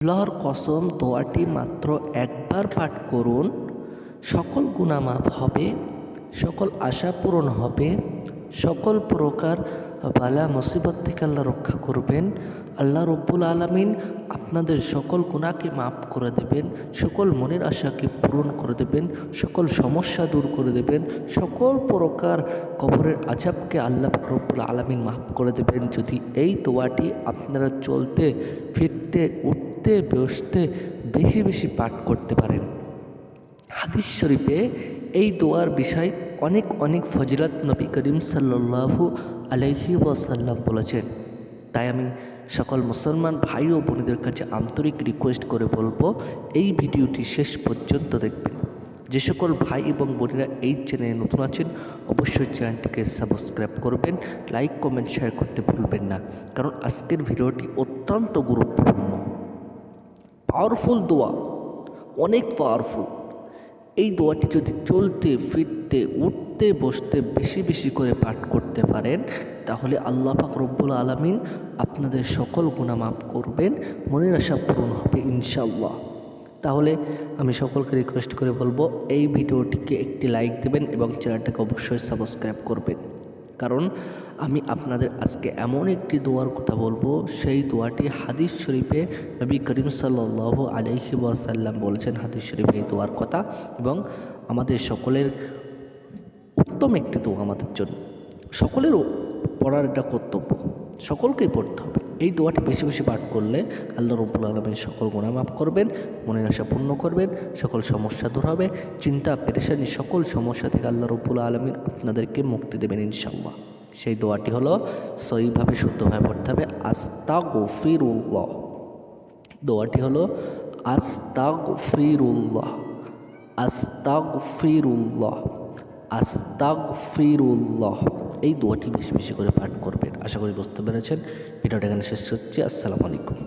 আল্লাহর কসম, দোয়াটি মাত্র একবার পাঠ করুন, সকল গুনাহ মাফ হবে, সকল আশা পূরণ হবে, সকল প্রকার বালা মুসিবত থেকে আল্লাহ রক্ষা করবেন। আল্লাহ রব্বুল আলামিন আপনাদের সকল গুনাহকে মাফ করে দেবেন, সকল মনের আশাকে পূরণ করে দেবেন, সকল সমস্যা দূর করে দেবেন, সকল প্রকার কবরের আযাবকে আল্লাহ রব্বুল আলামিন মাফ করে দেবেন যদি এই দোয়াটি আপনারা চলতে ফিরতে উঠতে বসতে বেশি বেশি পাঠ করতে পারেন। হাদিস শরীফে এই দোয়ার বিষয় অনেক অনেক ফজিলত নবী করিম সাল্লাল্লাহু আলাইহি ওয়াসাল্লাম বলেছেন। তাই আমি সকল মুসলমান ভাই ও বোনেদের কাছে আন্তরিক রিকোয়েস্ট করে বলবো, এই ভিডিওটি শেষ পর্যন্ত দেখবেন। যে সকল ভাই এবং বোনেরা এই চ্যানেলে নতুন আছেন অবশ্যই চ্যানেলটিকে সাবস্ক্রাইব করবেন, লাইক কমেন্ট শেয়ার করতে ভুলবেন না, কারণ আজকের ভিডিওটি অত্যন্ত গুরুত্বপূর্ণ। পাওয়ারফুল দোয়া, অনেক পাওয়ারফুল। এই দোয়াটি যদি চলতে ফিরতে উঠতে বসতে বেশি বেশি করে পাঠ করতে পারেন তাহলে আল্লাহ পাক রব্বুল আলামিন আপনাদের সকল গুনাহ মাফ করবেন, মনের আশা পূরণ হবে ইনশাআল্লাহ। তাহলে আমি সকলকে রিকোয়েস্ট করে বলবো, এই ভিডিওটিকে একটি লাইক দেবেন এবং চ্যানেলটাকে অবশ্যই সাবস্ক্রাইব করবেন, কারণ আমি আপনাদের আজকে এমন একটি দোয়ার কথা বলবো, সেই দোয়াটি হাদিস শরীফে নবী করিম সাল্লাল্লাহু আলাইহি ওয়াসাল্লাম বলেছেন হাদিস শরীফে এই দোয়ার কথা, এবং আমাদের সকলের উত্তম একটি দোয়া। আমাদের জন্য সকলেরও পড়ার এটা কর্তব্য, সকলকেই পড়তে হবে। এই দোয়াটি বেশি বেশি পাঠ করলে আল্লাহ রব্বুল আলামিন সকল গুনাহ মাফ করবেন, মনের আশা পূর্ণ করবেন, সকল সমস্যা দূর হবে, চিন্তা পেরেশানি সকল সমস্যা থেকে আল্লাহ রব্বুল আলামিন আপনাদেরকে মুক্তি দেবেন ইনশাআল্লাহ। সেই দোয়াটি হলো, সহিভাবে শুদ্ধভাবে পড়তে হবে, আস্তাগফিরুল্লাহ। দোয়াটি হলো আস্তাগফিরুল্লাহ, আস্তাগফিরুল্লাহ, আস্তাগফিরুল্লাহ। এই দোয়াটি বেশি বেশি করে পাঠ করবেন। আশা করি বুঝতে পেরেছেন। ভিডিওটা এখানে শেষ হচ্ছে। আসসালামু আলাইকুম।